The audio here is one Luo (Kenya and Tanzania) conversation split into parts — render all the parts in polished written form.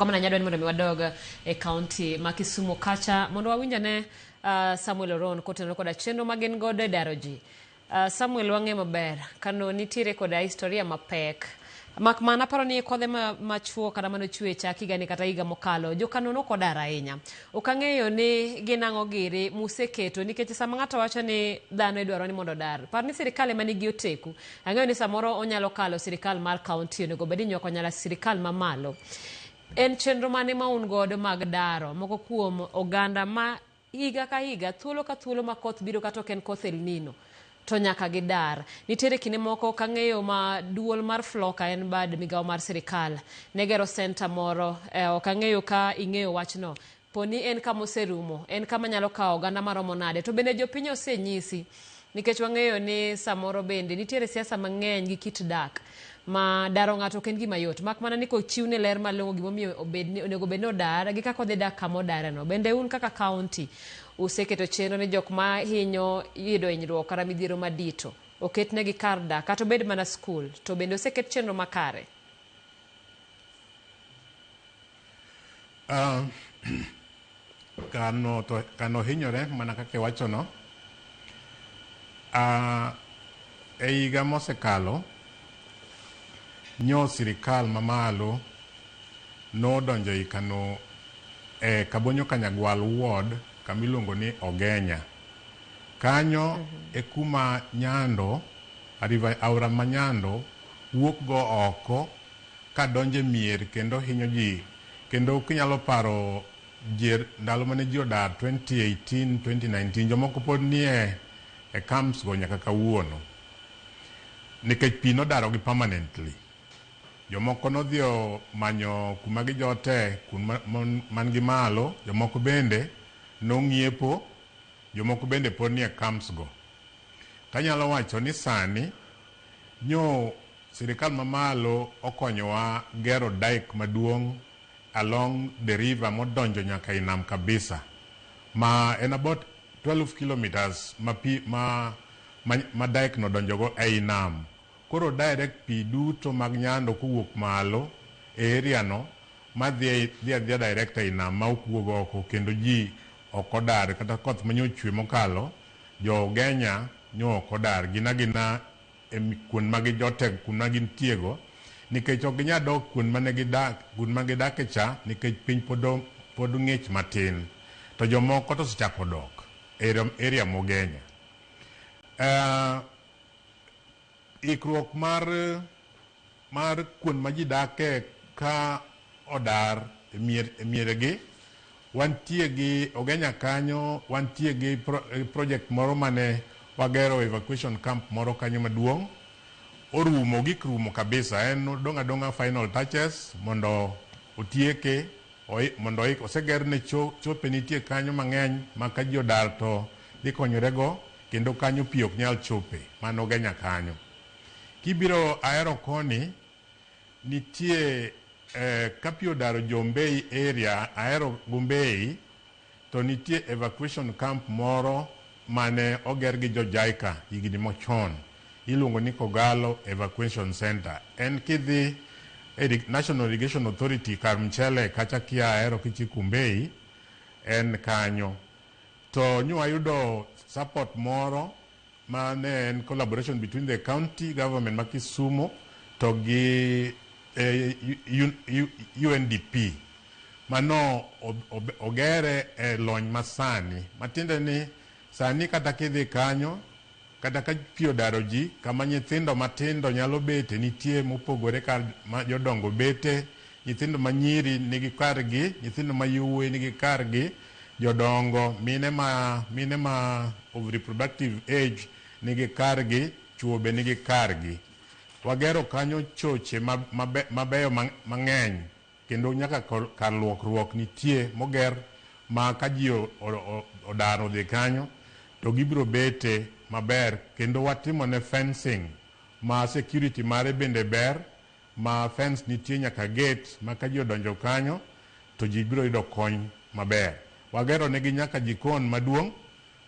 Kama na nyadwani mondo miwadoga county ma Kisumu kacha mondo wawinjane Samuel Oron kotenore koda chenro magen godo daroji. Samuel wang'e maber kano nitiere koda historia mapek. Mak mana paro ni kodhe machuo kada mano chwe chaki gani kata higa mokalo jo kano no kodara ahinya. Okang'eyo ni ginang'o giri museketo nikech sama ng'ato wacho ni dhano idwaro ni mondo dar. Par ni sirkal ema nigi oteku. Ang'eyo ni samoro onyalo kalo sirkal mar county onego bed ni nyoko nyala sirkal mamalo. En chenro mane ma un godo mag daro moko kuom oganda ma higa ka higa thuolo ka thuolo ma koth biro kata ok en koth El Nino to nyaka gidar. Nitiere kinde moko kang'eyo ma duol mar Floka en bad migawo mar sirkal negero center moro ok ang'eyo ka ing'eyo wachno poni en kama oserumo en kama nyalo kawo oganda maromo nade to bende jopiny osenyisi nikech wang'eyo ni samoro bende nitiere siasa mang'eny gi kit dak ma daro ng'ato ok en gima yot mak mana ni kochiwne ler malong'o gimomiyo onego bed ni odar gi kaka odhi dak kama odareno. Bende un kaka kaunti useketo chenro ni jok ma hinyo yudo hinyruok kata midhiero madito oketnegi kar dak kata obed mana skul to bende oseket chenro makare? Kano hinyore mana kaka iwachono. E higa mosekalo nyo sirkal mamalo nodonjo i kano Kabonyo Kanyagwal ward kamiluongo ni Ogenya. Kanyo e kuma nyando aora ma nyando wuok go oko kadonje mier kendo hinyo ji kendo kinyalo paro ndalo mane ji odar 2018 2019 jomoko pod nie camps go nyaka kawuono nikech pi nodaro gi permanently. Jomoko nodhi manyo kuma gijote man gi malo, jomoko bende nong'iepo, jomoko bende pod nie camps go. Tanyalo wacho ni sani nyo sirkal mamalo okonyowa gero dike maduong' along the river modonjo nyaka inam kabisa ma en about 12 kilometers ma dike nodonjo go ei nam. Koro direct pi duto mag nyando kuwuok malo e area no ma dhi direct ei nam ma okuog oko kendo ji okodar kata koth manyo chwe mokalo jo Ogenya nyo okodar gina kuon magi jote kuna gintiego nikech ok ginya dok kuon magidake cha nikech piny pod ng'ich matin to jomoko to osechako dok area mogenya. Ikruok mar kuon ma ji dake ka odar e mieregi wantie gi Ogenya kanyo wantie gi project moro mane wagero evacuation camp moro kanyo maduong' orumo gikrumo kabisa en donga final touches mondo otieke mondo osegerne chope nitie kanyo mang'eny ma ka ji odar to dhi konyorego kendo kanyo pi ok nyal chope mano Ogenya kanyo. Kibiro aero koni nitie ka pi odaro Jombei area aero Gombei to nitie evacuation camp moro mane oger gi jo Jaika higni mochon iluongo ni Kogalo Evacuation Center. En kidhi National Irrigation Authority kar mchele kacha kia aero kichiko Mbei en kanyo to nyo ayudo support moro mane en collaboration between the county government ma Kisumu to gi UNDP mano ogere lony masani matiende ni sani kata kidhi kanyo kata ka pi odaro ji kama nyithindo matindo nyalo bete nitie mopogore kar ma jodongo bete, nyithindo manyiri nigi kargi, nyithindo mayuwe nigi kargi, jodongo mine ma of reproductive age nigi kargi, chuo be nigi kargi. Wagero kanyo choche mabeyo mang'eny kendo nyaka kar luokruok nitie moger ma ka ji odaro dhi kanyo to gibiro bete maber kendo watimo ne fencing ma security mare bende ber ma fence nitie nyaka gate ma ka ji odonjo kanyo to ji biro yudo kony maber. Wagero negi nyaka jikon maduong'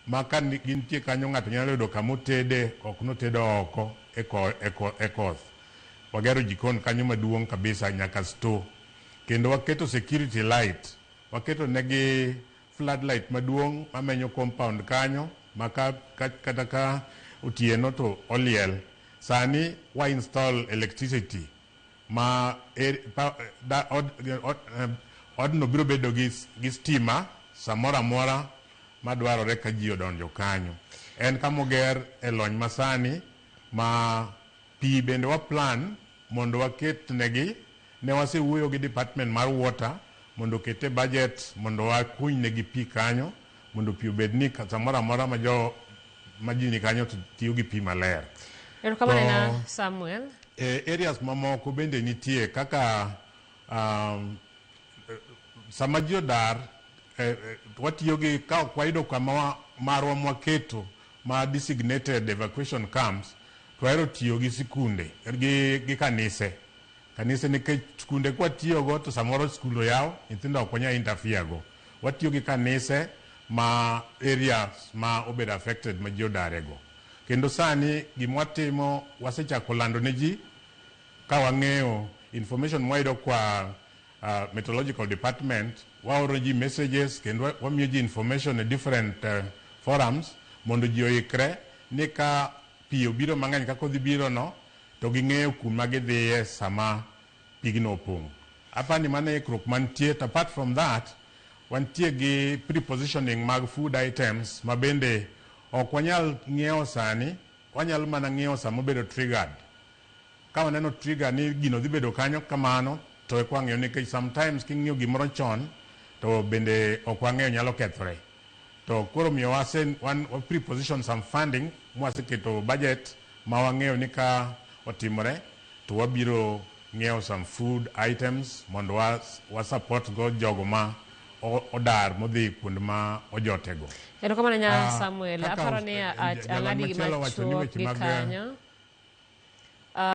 ma ka gintie kanyo ng'ato nyalo yudo kama otede ok notedo oko e koth. Wagero jikon kanyo maduong' kabisa nyaka store. kendo waketo security light, waketo negi floodlight maduong' mamenyo compound kanyo kata ka otieno to oliel. Sani wa install electricity ma odno biro bedo gi stima samora mora madwarore ka ji odonjo kanyo. En kamoger e lony masani ma pi bende wa plan mondo waket negi, ne wasewuoyo gi department mar water mondo kete budget mondo wakuny negi pi kanyo mondo pi obed ni samora mora ma ji ni kanyo tiyo gi pi maler. Samuel. Areas mamoko bende nitie kaka sama ji odar watiyo gi ka wayudo kama marwa mwaketo ma designated evacuation camps, to wahero tiyo gi sikunde gi kanise nikech skunde kwa tiyo go to samoro skulo yao nyithindo ok wanya interfere go. Watiyo gi kanise ma areas ma obed affected ma ji odare go. Kendo sani gimwatimo wasechako lando ne ji ka wang'eyo information mwayudo kwa meteorological department, waoro ji messages kendo wamiyo ji information e different forums mondo ji oikre ni ka pi obiro mang'eny kaka odhi biro no to ging'eyo kuma gidhiye sama pigno opong'. Apani mana ikruok mantie. Apart from that, wantie gi prepositioning mag food items ma bende ok wanyal ng'iewo sani, wanyalo mana ng'iewo sama obedo triggered. Ka waneno trigger ni gino dhi bedo kanyo kamano, to ek wang'eyo nikech sometimes king'iyo gimoro chon to bende ok wang'eyo nyalo kethore. To koro miyo wan preposition some funding mwaseketo budget ma wang'eyo ni ka otimore to wabiro ng'iewo some food items mondo wa support go jogo ma odar modhi kuond ma ojotego. Samuel, aparo ni ang'adi gima chuok gi kanyo.